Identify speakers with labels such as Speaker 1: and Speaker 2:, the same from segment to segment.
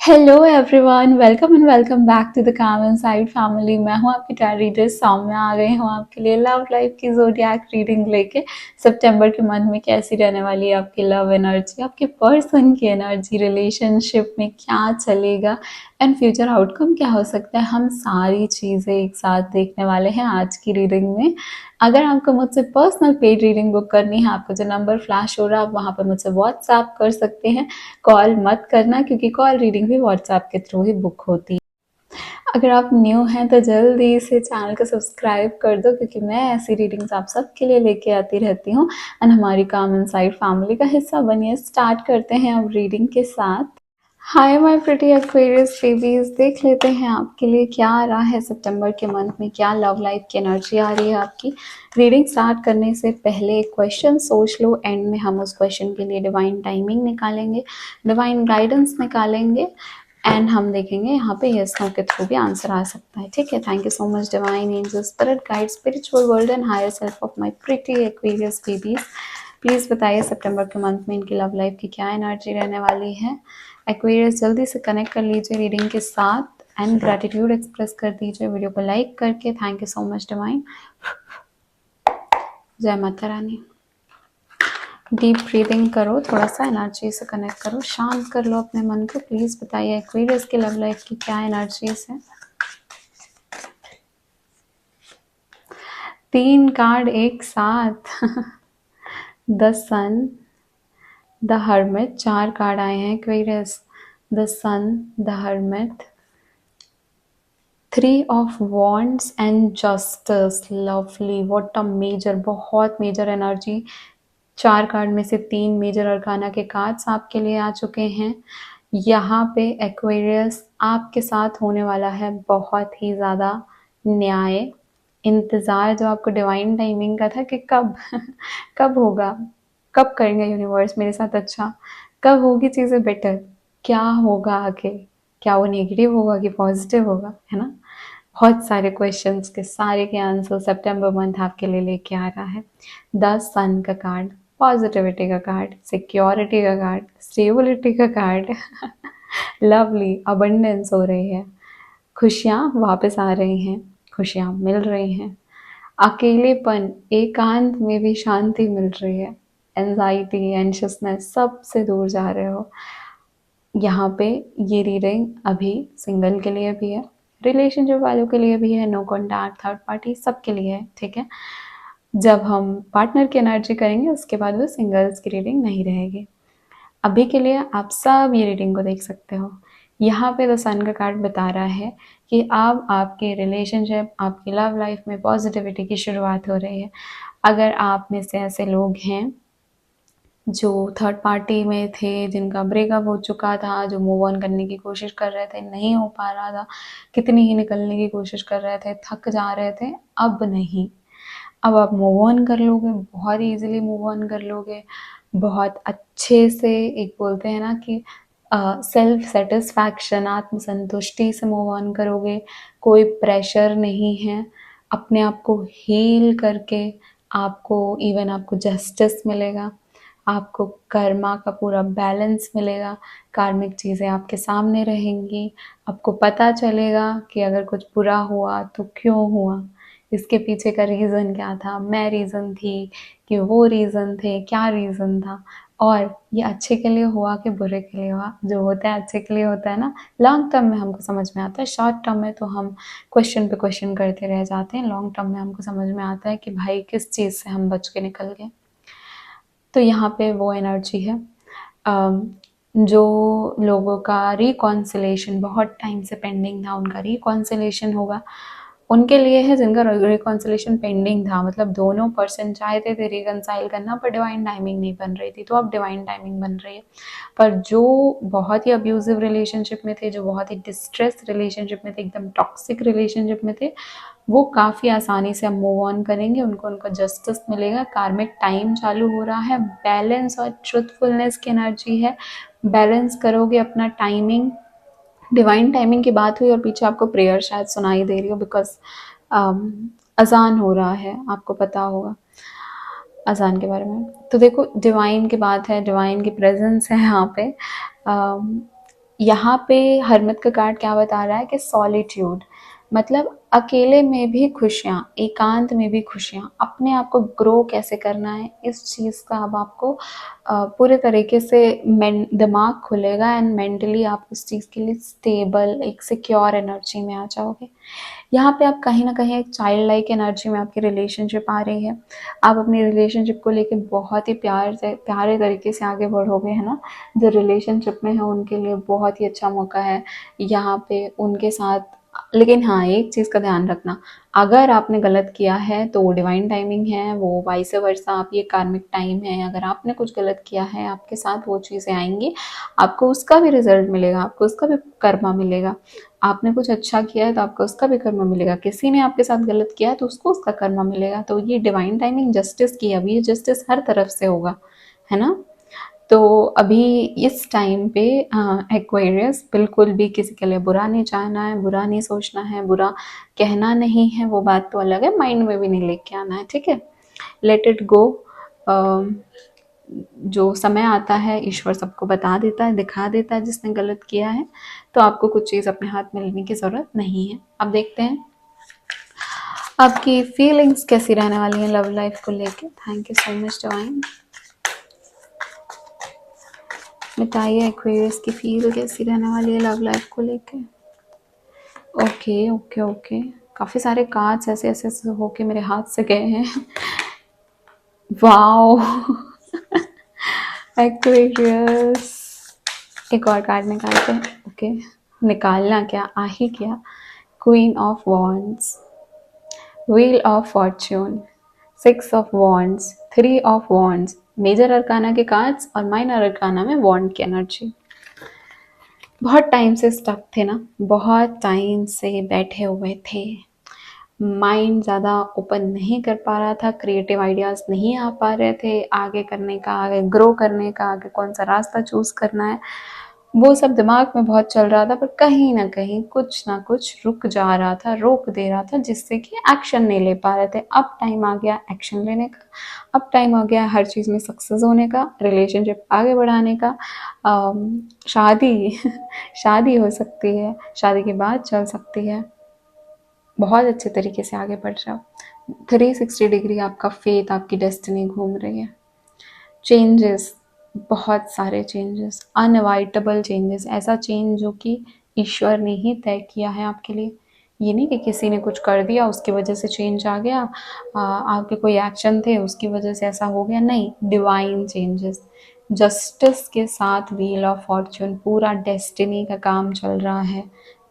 Speaker 1: Hello everyone, welcome back to the calm inside family. मैं हूं आपकी टायर रीडर सौम्या। आ गई हूं आपके लिए लव लाइफ की ज़ोडिएक रीडिंग लेके। सितंबर के मंथ में कैसी रहने वाली है आपकी लव एनर्जी, आपके पर्सन की एनर्जी, रिलेशनशिप में क्या चलेगा एंड फ्यूचर आउटकम क्या हो सकता है, हम सारी चीज़ें एक साथ देखने वाले हैं आज की रीडिंग में। अगर आपको मुझसे पर्सनल पेड रीडिंग बुक करनी है, आपको जो नंबर फ्लैश हो रहा है आप वहाँ पर मुझसे व्हाट्सएप कर सकते हैं। कॉल मत करना क्योंकि कॉल रीडिंग भी व्हाट्सएप के थ्रू ही बुक होती है। अगर आप न्यू हैं तो जल्दी से चैनल को सब्सक्राइब कर दो क्योंकि मैं ऐसी रीडिंग्स आप सबके लिए लेके आती रहती हूँ एंड हमारी काम इनसाइड फैमिली का हिस्सा बनिए। स्टार्ट करते हैं अब रीडिंग के साथ। Hi my pretty Aquarius babies, देख लेते हैं आपके लिए क्या आ रहा है सितंबर के मंथ में, क्या लव लाइफ की एनर्जी आ रही है आपकी। रीडिंग स्टार्ट करने से पहले एक क्वेश्चन सोच लो, एंड में हम उस क्वेश्चन के लिए डिवाइन टाइमिंग निकालेंगे, डिवाइन गाइडेंस निकालेंगे एंड हम देखेंगे यहाँ पे यस नो के थ्रू भी आंसर आ सकता है। ठीक है, thank you so much divine angel, spirit guide, spiritual world and higher self of my pretty Aquarius babies. Please बताइए सितंबर के मंथ में इनकी लव लाइफ की क्या एनर्जी रहने वाली है। एक्वेरियस जल्दी से कनेक्ट कर लीजिए रीडिंग के साथ एंड ग्रैटिट्यूड एक्सप्रेस कर दीजिए वीडियो को लाइक करके। Thank you so much divine. जय माता रानी। डीप ब्रीदिंग करो, थोड़ा सा एनर्जी से कनेक्ट करो, शांत कर लो अपने मन को। प्लीज बताइए एक्वेरियस की लव लाइफ की क्या एनर्जीज है। 3 कार्ड एक साथ the sun, the hermit, 4 card आए हैं Aquarius. The sun, the hermit, 3 of wands and justice. Lovely, what a major, बहुत मेजर एनर्जी। 4 कार्ड में से 3 मेजर अरकाना के कार्ड्स आपके लिए आ चुके हैं। यहाँ पे एक्वेरियस आपके साथ होने वाला है बहुत ही ज़्यादा न्याय। इंतज़ार जो आपको डिवाइन टाइमिंग का था कि कब कब होगा, कब करेंगे यूनिवर्स मेरे साथ अच्छा, कब होगी चीज़ें बेटर, क्या होगा आगे, क्या वो नेगेटिव होगा कि पॉजिटिव होगा, है ना। बहुत सारे क्वेश्चंस के सारे के आंसर सितंबर मंथ आपके लिए लेके आ रहा है। 10 सन का कार्ड, पॉजिटिविटी का कार्ड, सिक्योरिटी का कार्ड, स्टेबिलिटी का कार्ड लवली, अबंडेंस हो रही है, खुशियाँ वापस आ रही हैं, खुशियाँ मिल रही हैं। अकेलेपन, एकांत में भी शांति मिल रही है। एंजाइटी, एंशियसनेस, सबसे दूर जा रहे हो। यहाँ पे ये रीडिंग अभी सिंगल के लिए भी है, रिलेशनशिप वालों के लिए भी है, नो कॉन्टैक्ट, थर्ड पार्टी, सबके लिए है। ठीक है, जब हम पार्टनर की एनर्जी करेंगे उसके बाद वो सिंगल्स की रीडिंग नहीं रहेगी। अभी के लिए आप सब ये रीडिंग को देख सकते हो। यहाँ पे द सन का कार्ड बता रहा है कि अब आपके रिलेशनशिप, आपकी लव लाइफ में पॉजिटिविटी की शुरुआत हो रही है। अगर आप में से ऐसे लोग हैं जो थर्ड पार्टी में थे, जिनका ब्रेकअप हो चुका था, जो मूव ऑन करने की कोशिश कर रहे थे, नहीं हो पा रहा था, कितनी ही निकलने की कोशिश कर रहे थे, थक जा रहे थे, अब नहीं। अब आप मूव ऑन कर लोगे, बहुत ईजिली मूव ऑन कर लोगे, बहुत अच्छे से। एक बोलते हैं ना कि सेल्फ सेटिस्फैक्शन, आत्मसंतुष्टि से मूव ऑन करोगे। कोई प्रेशर नहीं है, अपने आप को हील करके आपको इवन आपको जस्टिस मिलेगा, आपको कर्मा का पूरा बैलेंस मिलेगा, कार्मिक चीज़ें आपके सामने रहेंगी, आपको पता चलेगा कि अगर कुछ बुरा हुआ तो क्यों हुआ, इसके पीछे का रीज़न क्या था, मैं रीज़न थी कि वो रीज़न थे, क्या रीज़न था, और ये अच्छे के लिए हुआ कि बुरे के लिए हुआ। जो होता है अच्छे के लिए होता है ना, लॉन्ग टर्म में हमको समझ में आता है, शॉर्ट टर्म में तो हम क्वेश्चन पे क्वेश्चन करते रह जाते हैं। लॉन्ग टर्म में हमको समझ में आता है कि भाई किस चीज़ से हम बच के निकल गए। तो यहाँ पे वो एनर्जी है। जो लोगों का रिकॉन्सिलेशन बहुत टाइम से पेंडिंग था, उनका रिकॉन्सिलेशन होगा। उनके लिए है जिनका रिकॉन्सिलेशन पेंडिंग था, मतलब दोनों पर्सन चाहते थे रिकनसाइल करना पर डिवाइन टाइमिंग नहीं बन रही थी, तो अब डिवाइन टाइमिंग बन रही है। पर जो बहुत ही अब्यूजिव रिलेशनशिप में थे, जो बहुत ही डिस्ट्रेस रिलेशनशिप में थे, एकदम टॉक्सिक रिलेशनशिप में थे, वो काफ़ी आसानी से अब मूव ऑन करेंगे, उनको उनका जस्टिस मिलेगा। कार्मिक टाइम चालू हो रहा है, बैलेंस और ट्रुथफुलनेस की एनर्जी है। बैलेंस करोगे अपना टाइमिंग। डिवाइन टाइमिंग की बात हुई और पीछे आपको प्रेयर शायद सुनाई दे रही हो, बिकॉज अजान हो रहा है, आपको पता होगा अजान के बारे में। तो देखो, डिवाइन की बात है, डिवाइन की प्रेजेंस है यहाँ पे। यहाँ पे हरमत का कार्ड क्या बता रहा है कि सॉलिट्यूड, मतलब अकेले में भी खुशियाँ, एकांत में भी खुशियाँ, अपने आप को ग्रो कैसे करना है, इस चीज़ का अब आपको पूरे तरीके से दिमाग खुलेगा एंड मेंटली आप उस चीज़ के लिए स्टेबल, एक सिक्योर एनर्जी में आ जाओगे। यहाँ पे आप कहीं ना कहीं एक चाइल्ड लाइक एनर्जी में आपकी रिलेशनशिप आ रही है। आप अपनी रिलेशनशिप को लेके बहुत ही प्यारे तरीके से आगे बढ़ोगे, है ना। जो रिलेशनशिप में है उनके लिए बहुत ही अच्छा मौका है यहाँ पे उनके साथ। लेकिन हाँ, एक चीज़ का ध्यान रखना, अगर आपने गलत किया है तो वो डिवाइन टाइमिंग है, वो वाइस वर्सा, आप ये कार्मिक टाइम है। अगर आपने कुछ गलत किया है आपके साथ वो चीज़ें आएंगी, आपको उसका भी रिजल्ट मिलेगा, आपको उसका भी कर्मा मिलेगा। आपने कुछ अच्छा किया है तो आपको उसका भी कर्मा मिलेगा, किसी ने आपके साथ गलत किया है तो उसको उसका कर्मा मिलेगा। तो ये डिवाइन टाइमिंग जस्टिस की, अभी ये जस्टिस हर तरफ से होगा, है ना। तो अभी इस टाइम पे एक्वेरियस बिल्कुल भी किसी के लिए बुरा नहीं चाहना है, बुरा नहीं सोचना है, बुरा कहना नहीं है, वो बात तो अलग है, माइंड में भी नहीं लेके आना है, ठीक है। Let it go. जो समय आता है ईश्वर सबको बता देता है, दिखा देता है जिसने गलत किया है, तो आपको कुछ चीज़ अपने हाथ में लेने की ज़रूरत नहीं है। अब देखते हैं आपकी फीलिंग्स कैसी रहने वाली हैं लव लाइफ को लेके। Thank you so much divine. बताइए एक्वेरियस की फील कैसी रहने वाली है लव लाइफ को लेके। ओके ओके ओके, काफ़ी सारे कार्ड्स ऐसे ऐसे ऐसे होके मेरे हाथ से गए हैं। वाओ। एक्वेरियस, एक और कार्ड निकालते हैं। ओके, निकालना क्या, आ ही क्या। Queen of wands, wheel of fortune, six of wands, three of wands, major arcana के कार्ड्स और माइनर अरकाना में वॉन्ड की एनर्जी। बहुत टाइम से स्टक थे ना, बहुत टाइम से बैठे हुए थे, माइंड ज़्यादा ओपन नहीं कर पा रहा था, क्रिएटिव आइडियाज़ नहीं आ पा रहे थे आगे करने का, आगे ग्रो करने का, आगे कौन सा रास्ता चूज़ करना है, वो सब दिमाग में बहुत चल रहा था, पर कहीं ना कुछ रुक जा रहा था, रोक दे रहा था, जिससे कि एक्शन नहीं ले पा रहे थे। अब टाइम आ गया एक्शन लेने का, अब टाइम आ गया हर चीज़ में सक्सेस होने का, रिलेशनशिप आगे बढ़ाने का। शादी शादी हो सकती है, शादी के बाद चल सकती है, बहुत अच्छे तरीके से आगे बढ़ रहा हो। 360 डिग्री आपका फेथ, आपकी डेस्टिनी घूम रही है। चेंजेस, बहुत सारे चेंजेस, अनअवॉइडेबल चेंजेस, ऐसा चेंज जो कि ईश्वर ने ही तय किया है आपके लिए। ये नहीं कि किसी ने कुछ कर दिया उसकी वजह से चेंज आ गया, आपके कोई एक्शन थे उसकी वजह से ऐसा हो गया, नहीं, डिवाइन चेंजेस, जस्टिस के साथ व्हील ऑफ फॉर्च्यून, पूरा डेस्टिनी का काम चल रहा है,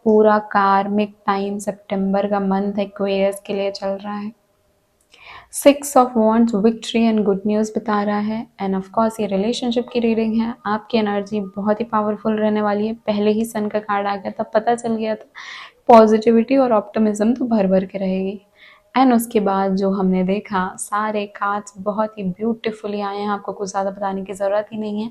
Speaker 1: पूरा कार्मिक टाइम सितंबर का मंथ एक्वेरियस के लिए चल रहा है। Six of wands victory and good news बता रहा है, एंड ऑफ कोर्स ये रिलेशनशिप की रीडिंग है। आपकी एनर्जी बहुत ही पावरफुल रहने वाली है, पहले ही सन का कार्ड आ गया था, पता चल गया था। पॉजिटिविटी और ऑप्टिमिज्म तो भर भर के रहेगी। एंड उसके बाद जो हमने देखा, सारे कार्ड्स बहुत ही ब्यूटीफुली आए हैं, आपको कुछ ज़्यादा बताने की ज़रूरत ही नहीं है।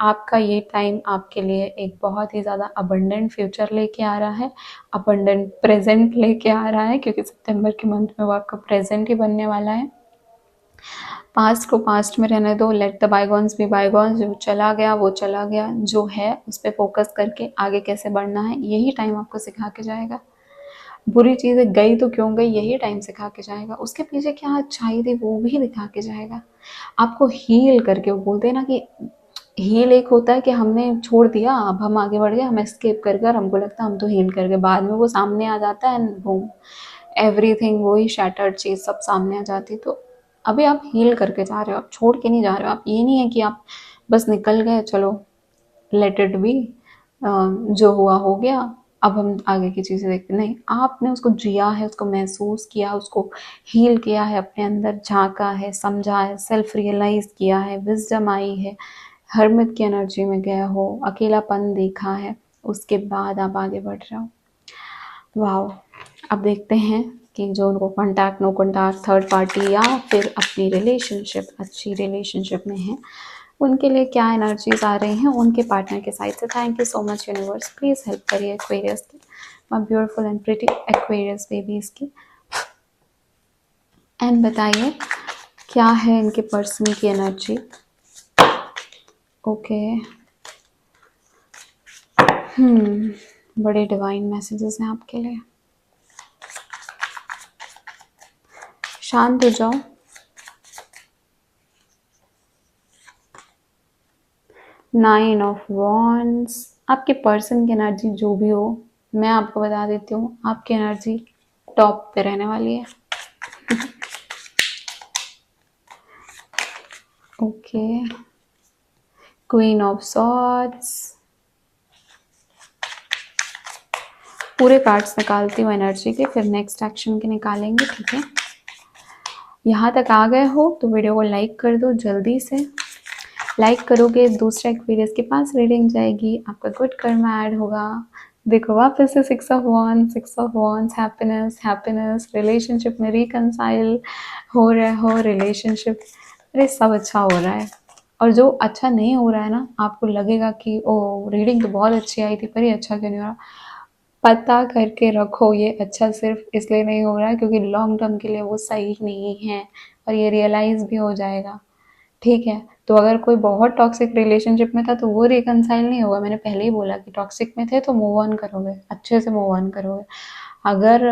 Speaker 1: आपका ये टाइम आपके लिए एक बहुत ही ज़्यादा अबंडेंट फ्यूचर लेके आ रहा है, अबंडेंट प्रेजेंट लेके आ रहा है, क्योंकि सितंबर के मंथ में वो आपका प्रेजेंट ही बनने वाला है। पास्ट को पास्ट में रहने दो, let the bygones be bygones, जो चला गया वो चला गया, जो है उस पर फोकस करके आगे कैसे बढ़ना है, यही टाइम आपको सिखा के जाएगा। बुरी चीज़ें गई तो क्यों गई, यही टाइम सिखा के जाएगा, उसके पीछे क्या अच्छाई थी वो भी दिखा के जाएगा आपको, हील करके। वो बोलते हैं ना कि हील एक होता है कि हमने छोड़ दिया, अब हम आगे बढ़ गए, हम एस्केप कर गए और हमको लगता है हम तो हील कर गए, बाद में वो सामने आ जाता है एंड बूम, एवरीथिंग, वही शैटर्ड चीज़ सब सामने आ जाती। तो अभी आप हील करके जा रहे हो, आप छोड़ के नहीं जा रहे हो। आप ये नहीं है कि आप बस निकल गए, चलो लेट इट बी, जो हुआ हो गया, अब हम आगे की चीज़ें देखते नहीं। आपने उसको जिया है, उसको महसूस किया, उसको हील किया है, अपने अंदर झांका है, समझा है, सेल्फ रियलाइज किया है, विजडम आई है, हरमत की एनर्जी में गया हो, अकेलापन देखा है, उसके बाद आप आगे बढ़ रहे हो। वाओ। अब देखते हैं कि जो उनको contact, no contact, third party या फिर अपनी रिलेशनशिप, अच्छी रिलेशनशिप में है, उनके लिए क्या एनर्जीज आ रही हैं उनके पार्टनर के साइड से। Thank you so much universe, please help करिए एक्वेरियस की, my beautiful and pretty Aquarius babies की। एंड बताइए क्या है इनके पर्सन की एनर्जी। ओके, बड़े डिवाइन मैसेजेस हैं आपके लिए। शांत हो जाओ। Nine of wands. आपके पर्सन की एनर्जी जो भी हो, मैं आपको बता देती हूँ, आपकी एनर्जी टॉप पे रहने वाली है। Okay, queen of swords. पूरे कार्ड्स निकालती हूँ एनर्जी के, फिर नेक्स्ट एक्शन के निकालेंगे, ठीक है। यहाँ तक आ गए हो तो वीडियो को लाइक कर दो जल्दी से। लाइक करोगे दूसरे एक्सपीरियंस के पास रीडिंग जाएगी, आपका गुड कर्मा ऐड होगा। देखो वापस से six of wands, happiness happiness, relationship में रिकंसाइल हो रहे हो, रिलेशनशिप, अरे सब अच्छा हो रहा है। और जो अच्छा नहीं हो रहा है ना, आपको लगेगा कि ओ रीडिंग तो बहुत अच्छी आई थी पर ये अच्छा क्यों नहीं हो रहा, पता करके रखो ये अच्छा सिर्फ इसलिए नहीं हो रहा है क्योंकि लॉन्ग टर्म के लिए वो सही नहीं है, और ये रियलाइज़ भी हो जाएगा, ठीक है। तो अगर कोई बहुत टॉक्सिक रिलेशनशिप में था तो वो रिकंसाइल नहीं होगा। मैंने पहले ही बोला कि टॉक्सिक में थे तो मूव ऑन करोगे, अच्छे से मूव ऑन करोगे। अगर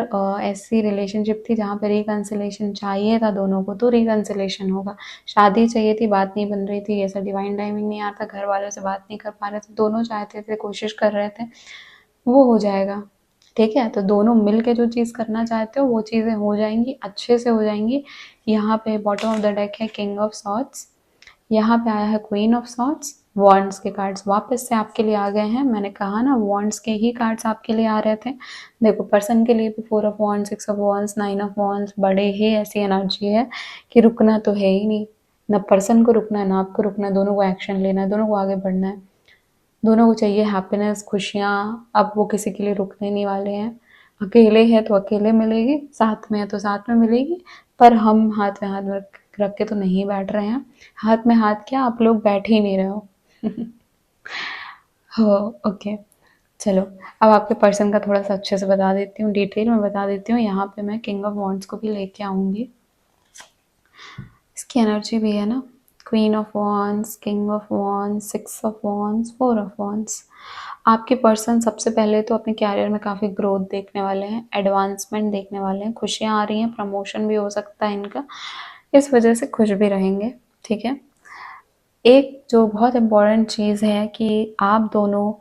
Speaker 1: ऐसी रिलेशनशिप थी जहाँ पे रिकंसिलेशन चाहिए था दोनों को, तो रिकंसिलेशन होगा। शादी चाहिए थी, बात नहीं बन रही थी, ऐसा डिवाइन टाइमिंग नहीं आता, घर वालों से बात नहीं कर पा रहे थे, दोनों चाहते थे, कोशिश कर रहे थे, वो हो जाएगा, ठीक है। तो दोनों मिल के जो चीज़ करना चाहते हो वो चीज़ें हो जाएंगी, अच्छे से हो जाएंगी। यहाँ पे बॉटम ऑफ द डेक है किंग ऑफ सॉर्ड्स, यहाँ पे आया है क्वीन ऑफ सॉर्ड्स। वॉन्ड्स के कार्ड्स वापस से आपके लिए आ गए हैं। मैंने कहा ना वॉन्ड्स के ही कार्ड्स आपके लिए आ रहे थे। देखो पर्सन के लिए भी four of wands, six of wands, nine of wands, बड़े ही ऐसी एनर्जी है कि रुकना तो है ही नहीं, ना पर्सन को रुकना है ना आपको रुकना है, दोनों को एक्शन लेना है, दोनों को आगे बढ़ना है, दोनों को चाहिए हैप्पीनेस, खुशियाँ। अब वो किसी के लिए रुकने नहीं वाले हैं। अकेले है तो अकेले मिलेगी, साथ में है तो साथ में मिलेगी, पर हम हाथ में हाथ रख के तो नहीं बैठ रहे हैं। हाथ में हाथ क्या, आप लोग बैठ ही नहीं रहे हो। हो ओके, चलो अब आपके पर्सन का थोड़ा सा अच्छे से बता देती हूँ, डिटेल में बता देती हूँ। यहाँ पे मैं किंग ऑफ वॉन्ड्स को भी लेके आऊँगी, इसकी एनर्जी भी है ना, queen of wands, king of wands, six of wands, four of wands. आपके पर्सन सबसे पहले तो अपने कैरियर में काफ़ी ग्रोथ देखने वाले हैं, एडवांसमेंट देखने वाले हैं, खुशियाँ आ रही हैं, प्रमोशन भी हो सकता है इनका, इस वजह से खुश भी रहेंगे, ठीक है। एक जो बहुत इम्पोर्टेंट चीज़ है कि आप दोनों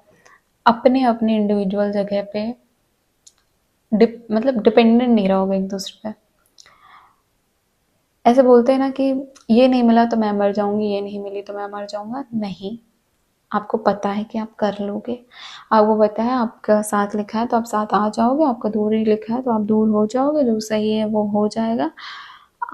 Speaker 1: अपने अपने इंडिविजुअल जगह पे मतलब डिपेंडेंट नहीं रहोगे एक दूसरे पे। ऐसे बोलते हैं ना कि ये नहीं मिला तो मैं मर जाऊंगी, ये नहीं मिली तो मैं मर जाऊंगा, नहीं, आपको पता है कि आप कर लोगे, आपको पता है आपका साथ लिखा है तो आप साथ आ जाओगे, आपका दूर ही लिखा है तो आप दूर हो जाओगे, जो सही है वो हो जाएगा।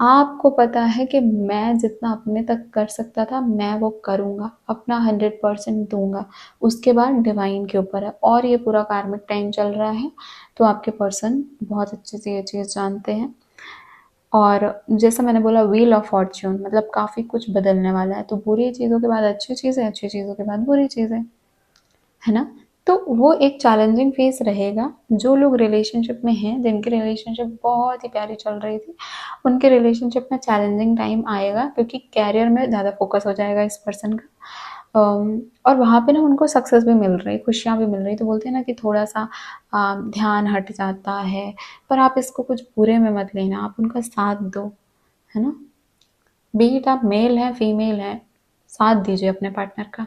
Speaker 1: आपको पता है कि मैं जितना अपने तक कर सकता था मैं वो करूँगा, अपना 100% दूंगा, उसके बाद डिवाइन के ऊपर है। और ये पूरा कार्मिक टाइम चल रहा है तो आपके पर्सन बहुत अच्छे से ये चीज़ जानते हैं। और जैसा मैंने बोला व्हील ऑफ फॉर्च्यून, मतलब काफ़ी कुछ बदलने वाला है, तो बुरी चीज़ों के बाद अच्छी चीज़ें, अच्छी चीज़ों के बाद बुरी चीज़ें, है ना। तो वो एक चैलेंजिंग फेज रहेगा। जो लोग रिलेशनशिप में हैं, जिनकी रिलेशनशिप बहुत ही प्यारी चल रही थी, उनके रिलेशनशिप में चैलेंजिंग टाइम आएगा क्योंकि कैरियर में ज़्यादा फोकस हो जाएगा इस पर्सन का। और वहाँ पे ना उनको सक्सेस भी मिल रही, खुशियाँ भी मिल रही, तो बोलते हैं ना कि थोड़ा सा ध्यान हट जाता है, पर आप इसको कुछ बुरे में मत लेना, आप उनका साथ दो, है ना। बीट आप मेल हैं फीमेल हैं, साथ दीजिए अपने पार्टनर का।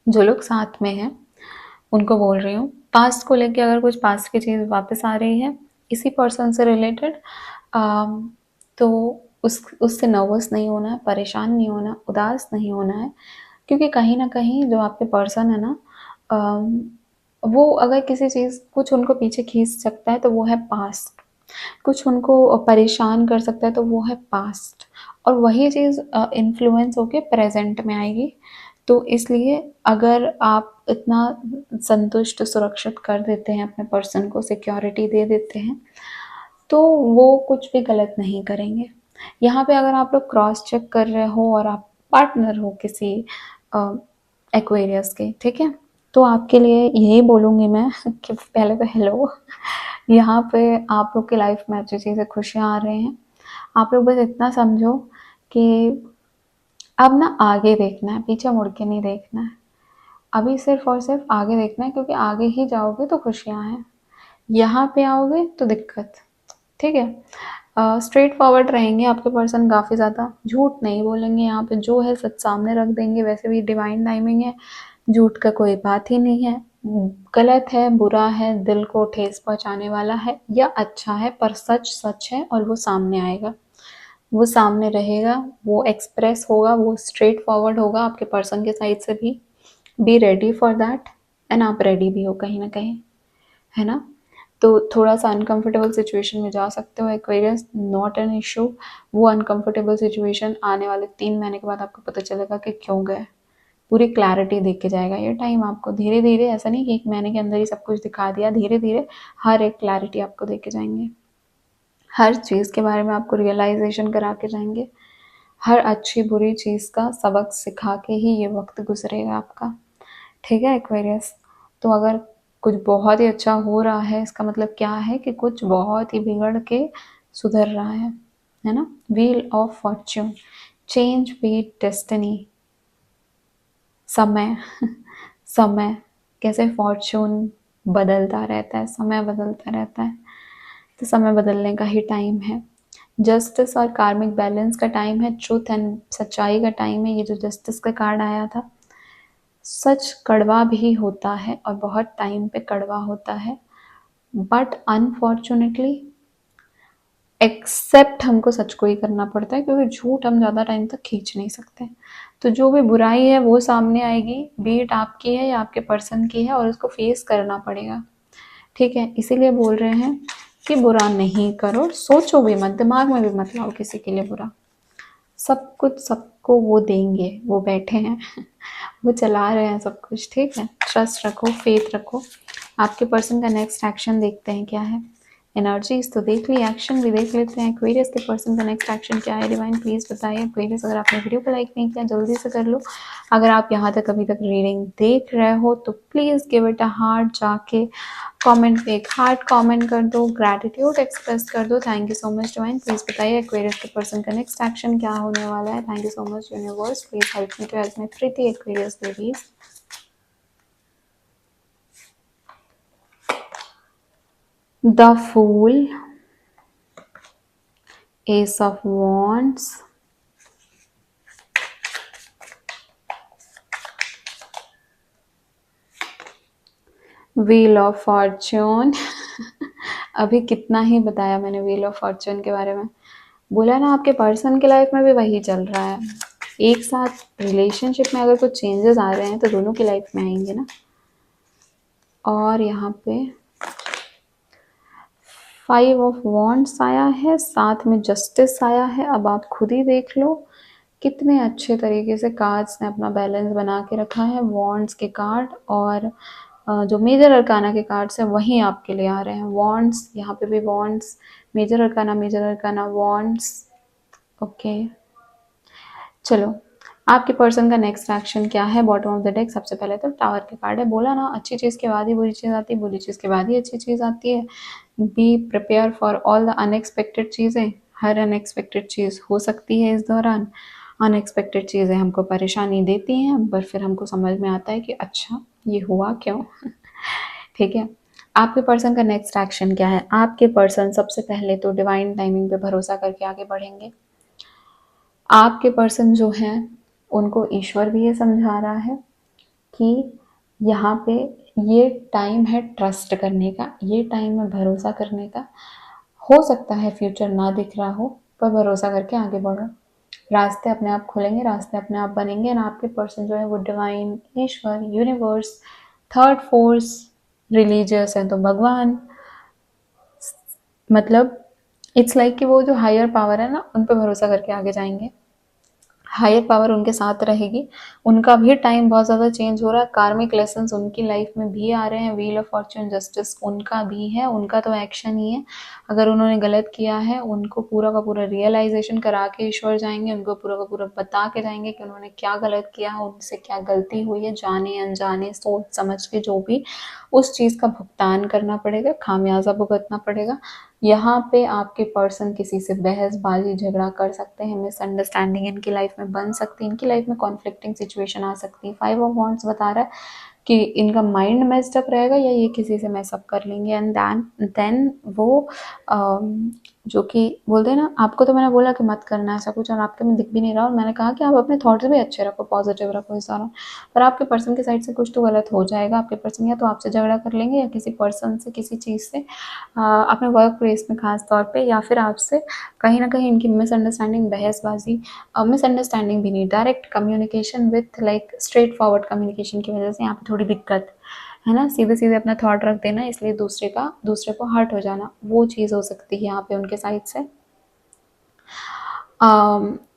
Speaker 1: जो लोग साथ में हैं उनको बोल रही हूँ, पास्ट को लेके अगर कुछ पास्ट की चीज़ वापस आ रही है इसी पर्सन से रिलेटेड, तो उससे नर्वस नहीं होना है, परेशान नहीं होना, उदास नहीं होना है, क्योंकि कहीं ना कहीं जो आपके पर्सन है ना, वो अगर किसी चीज़ कुछ उनको पीछे खींच सकता है तो वो है पास्ट, कुछ उनको परेशान कर सकता है तो वो है पास्ट, और वही चीज़ इन्फ्लुएंस होके प्रेजेंट में आएगी। तो इसलिए अगर आप इतना संतुष्ट सुरक्षित कर देते हैं अपने पर्सन को, सिक्योरिटी दे देते हैं, तो वो कुछ भी गलत नहीं करेंगे। यहाँ पे अगर आप लोग क्रॉस चेक कर रहे हो और आप पार्टनर हो किसी एक्वेरियस के, ठीक है, तो आपके लिए यही बोलूँगी मैं कि पहले तो हेलो, यहाँ पे आप लोग की लाइफ में अच्छी चीज़ें खुशियाँ आ रही हैं। आप लोग बस इतना समझो कि अब ना आगे देखना है, पीछे मुड़ के नहीं देखना है। अभी सिर्फ और सिर्फ आगे देखना है, क्योंकि आगे ही जाओगे तो खुशियाँ हैं, यहाँ पे आओगे तो दिक्कत। ठीक है, स्ट्रेट फॉरवर्ड रहेंगे आपके पर्सन, काफ़ी ज़्यादा झूठ नहीं बोलेंगे, यहाँ पे जो है सच सामने रख देंगे। वैसे भी डिवाइन टाइमिंग है, झूठ का कोई बात ही नहीं है। गलत है, बुरा है, दिल को ठेस पहुंचाने वाला है या अच्छा है, पर सच सच है और वो सामने आएगा, वो सामने रहेगा, वो एक्सप्रेस होगा, वो स्ट्रेट फॉरवर्ड होगा आपके पर्सन के साइड से भी। Be ready for that, and आप रेडी भी हो कहीं ना कहीं, है ना। तो थोड़ा सा अनकंफर्टेबल सिचुएशन में जा सकते हो एक्वेरियस, नॉट एन इशू। वो अनकंफर्टेबल सिचुएशन आने वाले 3 महीने के बाद आपको पता चलेगा कि क्यों गए, पूरी क्लैरिटी देख के जाएगा ये टाइम आपको। धीरे धीरे, ऐसा नहीं कि 1 महीने के अंदर ही सब कुछ दिखा दिया, धीरे धीरे हर एक क्लैरिटी आपको दे के जाएंगे, हर चीज़ के बारे में आपको रियलाइजेशन करा के जाएंगे, हर अच्छी बुरी चीज़ का सबक सिखा के ही ये वक्त गुजरेगा आपका। ठीक है एक्वेरियस, तो अगर कुछ बहुत ही अच्छा हो रहा है, इसका मतलब क्या है कि कुछ बहुत ही बिगड़ के सुधर रहा है ना। Wheel of fortune, change beat destiny, समय समय कैसे फॉर्च्यून बदलता रहता है, समय बदलता रहता है, तो समय बदलने का ही टाइम है। जस्टिस और कार्मिक बैलेंस का टाइम है, ट्रूथ एंड सच्चाई का टाइम है। ये जो जस्टिस का कार्ड आया था, सच कड़वा भी होता है और बहुत टाइम पे कड़वा होता है, बट अनफॉर्चुनेटली एक्सेप्ट हमको सच को ही करना पड़ता है, क्योंकि झूठ हम ज़्यादा टाइम तक खींच नहीं सकते। तो जो भी बुराई है वो सामने आएगी, बीट आपकी है या आपके पर्सन की है, और उसको फेस करना पड़ेगा। ठीक है, इसीलिए बोल रहे हैं कि बुरा नहीं करो, सोचो भी मत, दिमाग में भी मत लाओ किसी के लिए बुरा। सब कुछ सबको वो देंगे, वो बैठे हैं वो चला रहे हैं सब कुछ। ठीक है, ट्रस्ट रखो, फेथ रखो। आपके पर्सन का नेक्स्ट एक्शन देखते हैं क्या है। एनर्जीज तो देख ली, एक्शन भी देख लेते हैं। एक्वेरियस के पर्सन का नेक्स्ट एक्शन क्या है, डिवाइन प्लीज बताइए। एक्वेरियस, अगर आपने वीडियो को लाइक नहीं किया जल्दी से कर लो। अगर आप यहाँ तक अभी तक रीडिंग देख रहे हो तो please give it a heart, जाके कमेंट पे एक हार्ट कमेंट कर दो, ग्रैटिट्यूड एक्सप्रेस कर दो। Thank you so much divine, please बताइए एक्वेरियस के पर्सन का नेक्स्ट एक्शन क्या होने वाला है। Thank you so much universe, please help me to help my pretty Aquarius babies. The fool, ace of wands, wheel of fortune अभी कितना ही बताया मैंने व्हील ऑफ फॉर्च्यून के बारे में, बोला ना आपके पर्सन के लाइफ में भी वही चल रहा है। एक साथ रिलेशनशिप में अगर कुछ चेंजेस आ रहे हैं तो दोनों की लाइफ में आएंगे ना। और यहाँ पे 5 ऑफ वॉन्ड्स आया है, साथ में जस्टिस आया है। अब आप खुद ही देख लो कितने अच्छे तरीके से कार्ड्स ने अपना बैलेंस बना के रखा है। वॉन्ड्स के कार्ड और जो मेजर अरकाना के कार्ड्स हैं वहीं आपके लिए आ रहे हैं। वॉन्ड्स, यहाँ पे भी wands, major arcana, wands. Okay, चलो आपके पर्सन का नेक्स्ट एक्शन क्या है। बॉटम ऑफ द डेक सबसे पहले तो टावर के कार्ड है। बोला ना, अच्छी चीज़ के बाद ही बुरी चीज़ आती है, बुरी चीज़ के बाद ही अच्छी चीज़ आती है। Be prepare for all the unexpected चीज़ें। हर अनएक्सपेक्टेड चीज़ हो सकती है इस दौरान। अनएक्सपेक्टेड चीज़ें हमको परेशानी देती हैं, पर फिर हमको समझ में आता है कि अच्छा ये हुआ क्यों ठीक है, आपके पर्सन का नेक्स्ट एक्शन क्या है। आपके पर्सन सबसे पहले तो डिवाइन टाइमिंग पे भरोसा करके आगे बढ़ेंगे। आपके पर्सन जो हैं उनको ईश्वर भी ये समझा रहा है कि यहाँ पे ये टाइम है ट्रस्ट करने का, ये टाइम है भरोसा करने का। हो सकता है फ्यूचर ना दिख रहा हो, पर भरोसा करके आगे बढ़ो, रास्ते अपने आप खुलेंगे, रास्ते अपने आप बनेंगे। और आपके पर्सन जो है वो डिवाइन, ईश्वर, यूनिवर्स, थर्ड फोर्स, रिलीजियस है तो भगवान, मतलब इट्स लाइक कि वो जो हायर पावर है ना उन पर भरोसा करके आगे जाएंगे। हायर पावर उनके साथ रहेगी। उनका भी टाइम बहुत ज़्यादा चेंज हो रहा है, कार्मिक लेसन्स उनकी लाइफ में भी आ रहे हैं। व्हील ऑफ फॉर्च्यून, जस्टिस उनका भी है, उनका तो एक्शन ही है। अगर उन्होंने गलत किया है उनको पूरा का पूरा रियलाइजेशन करा के ईश्वर जाएंगे, उनको पूरा का पूरा बता के जाएंगे कि उन्होंने क्या गलत किया, उनसे क्या गलती हुई है, जाने अनजाने सोच समझ के जो भी, उस चीज़ का भुगतान करना पड़ेगा, खामियाजा भुगतना पड़ेगा। यहाँ पे आपके पर्सन किसी से बहसबाजी झगड़ा कर सकते हैं, मिसअंडरस्टैंडिंग इनकी लाइफ में बन सकती है, इनकी लाइफ में कॉन्फ्लिक्टिंग सिचुएशन आ सकती है। 5 ऑफ वॉन्ड्स बता रहा है कि इनका माइंड मेस्ड अप रहेगा या ये किसी से मेस अप कर लेंगे एंड देन वो जो कि बोलते हैं ना, आपको तो मैंने बोला कि मत करना ऐसा कुछ और आपके में दिख भी नहीं रहा, और मैंने कहा कि आप अपने थॉट्स भी अच्छे रखो, पॉजिटिव रखो इस दौरान, पर आपके पर्सन की साइड से कुछ तो गलत हो जाएगा। आपके पर्सन या तो आपसे झगड़ा कर लेंगे या किसी पर्सन से किसी चीज़ से अपने वर्क प्लेस में खास तौर पे, या फिर आपसे कहीं ना कहीं इनकी मिसअंडरस्टैंडिंग, बहसबाजी, मिसअंडरस्टैंडिंग भी नहीं, direct communication with like straight forward communication की वजह से यहाँ पे थोड़ी दिक्कत है ना, सीधे सीधे अपना थॉट रख देना, इसलिए दूसरे को हर्ट हो जाना, वो चीज़ हो सकती है यहाँ पे उनके साइड से।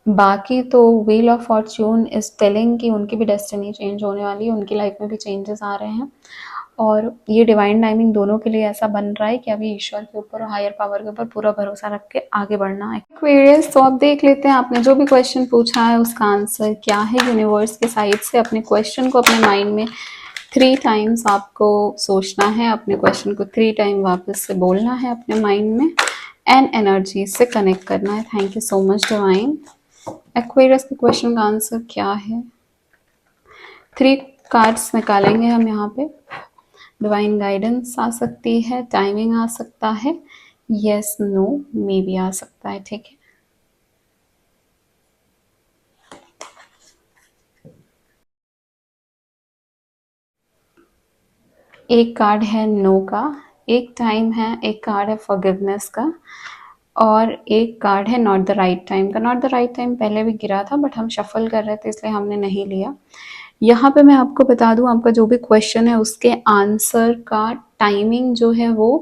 Speaker 1: बाकी तो wheel of Fortune is telling कि उनकी भी डेस्टिनी चेंज होने वाली है, उनकी लाइफ में भी चेंजेस आ रहे हैं, और ये डिवाइन टाइमिंग दोनों के लिए ऐसा बन रहा है कि अभी ईश्वर के ऊपर और हायर पावर के ऊपर पूरा भरोसा रख के आगे बढ़ना है। एक्वेरियस, तो आप देख लेते हैं आपने जो भी क्वेश्चन पूछा है उसका आंसर क्या है यूनिवर्स के साइड से। अपने क्वेश्चन को अपने माइंड में 3 टाइम्स आपको सोचना है, अपने क्वेश्चन को 3 टाइम वापस से बोलना है अपने माइंड में, एंड एनर्जी से कनेक्ट करना है। Thank you so much divine. Aquarius के क्वेश्चन का आंसर क्या है? 3 कार्ड्स निकालेंगे हम यहाँ पे। डिवाइन गाइडेंस आ सकती है, टाइमिंग आ सकता है, यस नो मे भी आ सकता है, ठीक है। एक कार्ड है नो का, एक टाइम है, एक कार्ड है फॉरगिवनेस का, और एक कार्ड है नॉट द राइट टाइम का। नॉट द राइट टाइम पहले भी गिरा था बट हम शफल कर रहे थे इसलिए हमने नहीं लिया। यहाँ पे मैं आपको बता दूं, आपका जो भी क्वेश्चन है उसके आंसर का टाइमिंग जो है वो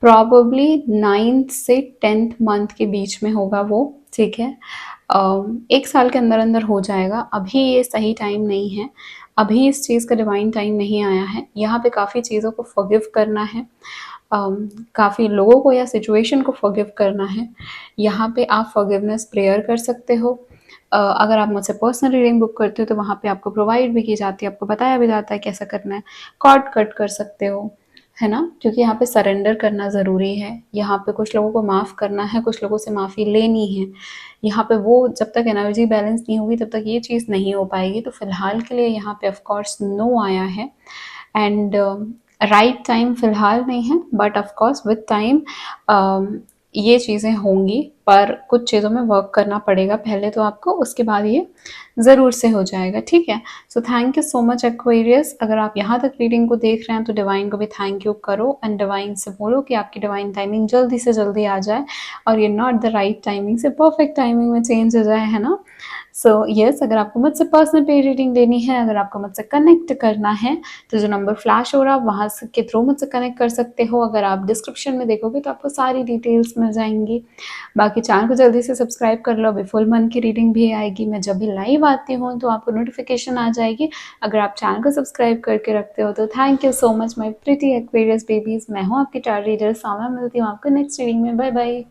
Speaker 1: प्रॉबली 9th से 10th मंथ के बीच में होगा वो, ठीक है। 1 साल के अंदर अंदर हो जाएगा, अभी ये सही टाइम नहीं है, अभी इस चीज़ का डिवाइन टाइम नहीं आया है। यहाँ पे काफ़ी चीज़ों को फॉरगिव करना है, काफ़ी लोगों को या सिचुएशन को फॉरगिव करना है। यहाँ पे आप फॉरगिवनेस प्रेयर कर सकते हो। अगर आप मुझसे पर्सनल रीडिंग बुक करते हो तो वहाँ पे आपको प्रोवाइड भी की जाती है, आपको बताया भी जाता है कैसा करना है। कॉर्ड कट कर सकते हो, है ना, क्योंकि यहाँ पे सरेंडर करना ज़रूरी है। यहाँ पे कुछ लोगों को माफ़ करना है, कुछ लोगों से माफ़ी लेनी है। यहाँ पे वो जब तक एनर्जी बैलेंस नहीं होगी तब तक ये चीज़ नहीं हो पाएगी। तो फिलहाल के लिए यहाँ पे ऑफ कोर्स नो आया है, एंड राइट टाइम फिलहाल नहीं है, but of course with time ये चीज़ें होंगी, पर कुछ चीज़ों में वर्क करना पड़ेगा पहले तो आपको, उसके बाद ये ज़रूर से हो जाएगा, ठीक है। So thank you so much Aquarius. अगर आप यहाँ तक रीडिंग को देख रहे हैं तो डिवाइन को भी थैंक यू करो, एंड डिवाइन से बोलो कि आपकी डिवाइन टाइमिंग जल्दी से जल्दी आ जाए और ये नॉट द राइट टाइमिंग से परफेक्ट टाइमिंग में चेंज हो जाए, है ना। सो यस, अगर आपको मुझसे पर्सनल पे रीडिंग लेनी है, अगर आपको मुझसे कनेक्ट करना है तो जो नंबर फ्लैश हो रहा है वहाँ के थ्रू मुझसे कनेक्ट कर सकते हो। अगर आप डिस्क्रिप्शन में देखोगे तो आपको सारी डिटेल्स मिल जाएंगी। बाकी चैनल को जल्दी से सब्सक्राइब कर लो, अभी फुल मंथ की रीडिंग भी आएगी, मैं जब भी लाइव आती हूँ तो आपको नोटिफिकेशन आ जाएगी। अगर आप चैनल को सब्सक्राइब करके रखते हो तो thank you so much my pretty Aquarius babies. मैं हूँ आपकी टार रीडर सामा, मिलती हूँ आपको नेक्स्ट रीडिंग में। Bye bye.